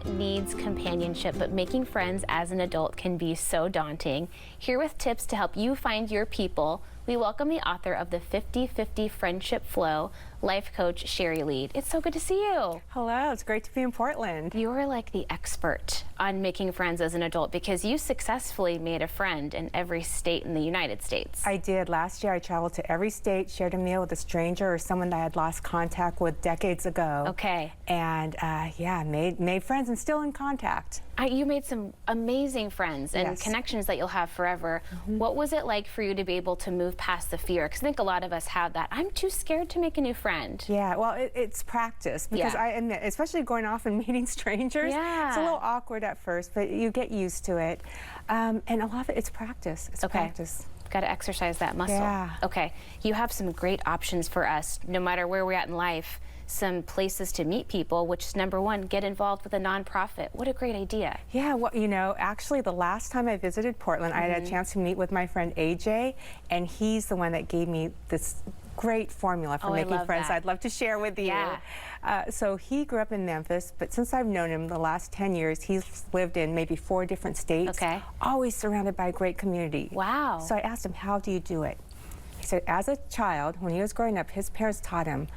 Needs companionship, but making friends as an adult can be so daunting. Here with tips to help you find your people, we welcome the author of the 50-50 Friendship Flow, life coach Sherry Lead. It's so good to see you. Hello, it's great to be in Portland. You're like the expert on making friends as an adult because you successfully made a friend in every state in the United States. I did. Last year I traveled to every state, shared a meal with a stranger or someone that I had lost contact with decades ago. Okay. And yeah, made friends and still in contact. You made some amazing friends and Yes. connections that you'll have forever. What was it like for you to be able to move past the fear? Because I think a lot of us have that. I'm too scared to make a new friend. Yeah, well, it's practice because Yeah. I admit, especially going off and meeting strangers, Yeah. it's a little awkward at first, but you get used to it. And a lot of it's practice. It's practice. Got to exercise that muscle. Yeah. Okay, you have some great options for us, no matter where we're at in life. Some places to meet people, which is number one, get involved with a nonprofit. What a great idea. Yeah, well, you know, actually the last time I visited Portland, I had a chance to meet with my friend AJ, and he's the one that gave me this great formula for Oh, I making love friends that. I'd love to share with you. Yeah. So he grew up in Memphis, but since I've known him the last 10 years, he's lived in maybe 4 different states, Okay. always surrounded by a great community. Wow. So I asked him, how do you do it? He said, as a child, when he was growing up, his parents taught him,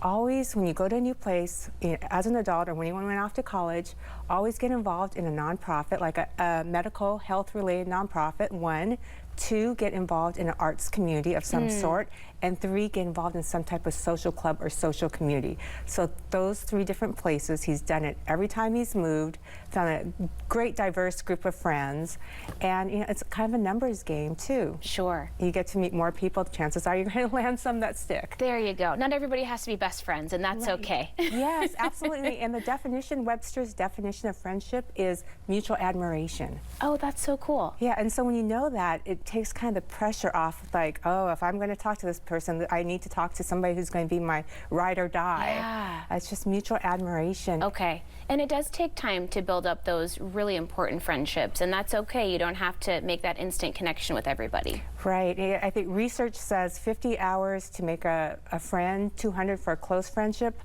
always, when you go to a new place, as an adult or when you went off to college, always get involved in a nonprofit, like a medical, health-related nonprofit, 1. 2, get involved in an arts community of some sort, and 3, get involved in some type of social club or social community. So those 3 different places, he's done it every time he's moved, found a great diverse group of friends, and you know, it's kind of a numbers game too. Sure. You get to meet more people, the chances are you're going to land some that stick. There you go. Not everybody has to be best friends, and that's okay. Yes, absolutely. And the definition, Webster's definition of friendship is mutual admiration. Oh, that's so cool. Yeah, and so when you know that, it takes kind of the pressure off, like, oh, if I'm going to talk to this person, I need to talk to somebody who's going to be my ride or die. Yeah. It's just mutual admiration. Okay, and it does take time to build up those really important friendships, and that's okay. You don't have to make that instant connection with everybody. Right. I think research says 50 hours to make a friend, 200 for a close friendship.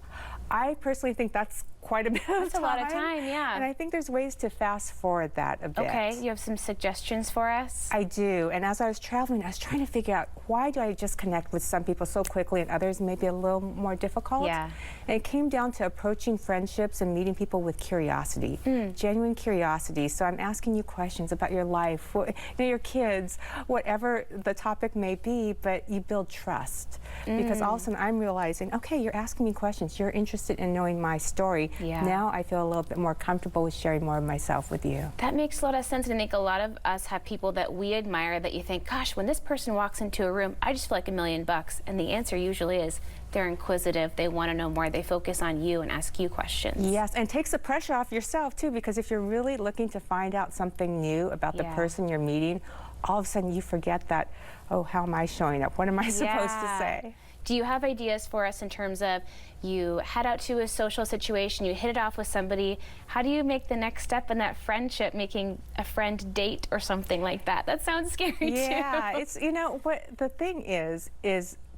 I personally think that's quite a bit of time. That's a lot of time, yeah. And I think there's ways to fast forward that a bit. Okay, you have some suggestions for us? I do, and as I was traveling, I was trying to figure out, why do I just connect with some people so quickly and others maybe a little more difficult? Yeah. And it came down to approaching friendships and meeting people with curiosity, genuine curiosity. So I'm asking you questions about your life, your kids, whatever the topic may be, but you build trust. Because all of a sudden I'm realizing, okay, you're asking me questions, you're interested in knowing my story. Yeah. Now I feel a little bit more comfortable with sharing more of myself with you. That makes a lot of sense, and I think a lot of us have people that we admire that you think, gosh, when this person walks into a room, I just feel like $1 million. And the answer usually is they're inquisitive, they want to know more, they focus on you and ask you questions. Yes, and takes the pressure off yourself too, because if you're really looking to find out something new about the person you're meeting, all of a sudden you forget that, oh, how am I showing up? What am I supposed to say? Do you have ideas for us in terms of you head out to a social situation, you hit it off with somebody, how do you make the next step in that friendship, making a friend date or something like that? That sounds scary too. Yeah, it's, you know, what the thing is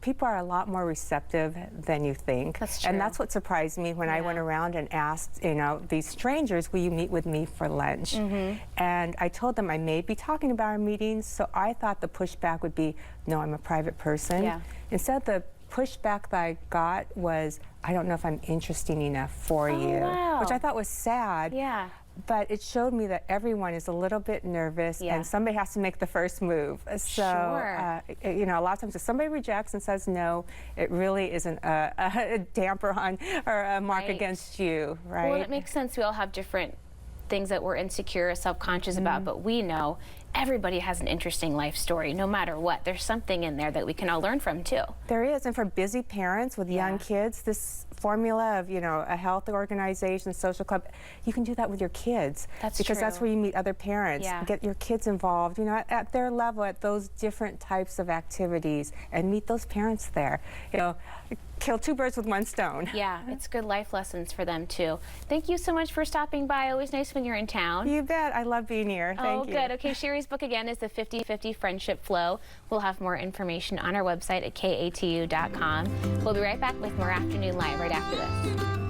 people are a lot more receptive than you think. That's true. And that's what surprised me when I went around and asked, you know, these strangers, will you meet with me for lunch? And I told them I may be talking about our meetings, so I thought the pushback would be, no, I'm a private person. Yeah. Instead, the pushback that I got was, I don't know if I'm interesting enough for you, wow. which I thought was sad. Yeah. But it showed me that everyone is a little bit nervous, and somebody has to make the first move. So, you know, a lot of times if somebody rejects and says no, it really isn't a damper on or a mark against you, right? Well, it makes sense. We all have different things that we're insecure or self-conscious about, but we know everybody has an interesting life story, no matter what. There's something in there that we can all learn from too. There is, and for busy parents with young kids, this formula of, you know, a health organization, social club, you can do that with your kids. Because that's where you meet other parents. Get your kids involved, you know, at their level, at those different types of activities, and meet those parents there. You know, kill 2 birds with 1 stone. Yeah, it's good life lessons for them too. Thank you so much for stopping by. Always nice when you're in town. You bet. I love being here. Thank you. Oh, good. Okay, Sherry's book again is the 50-50 Friendship Flow. We'll have more information on our website at KATU.com. We'll be right back with more Afternoon Light right after this.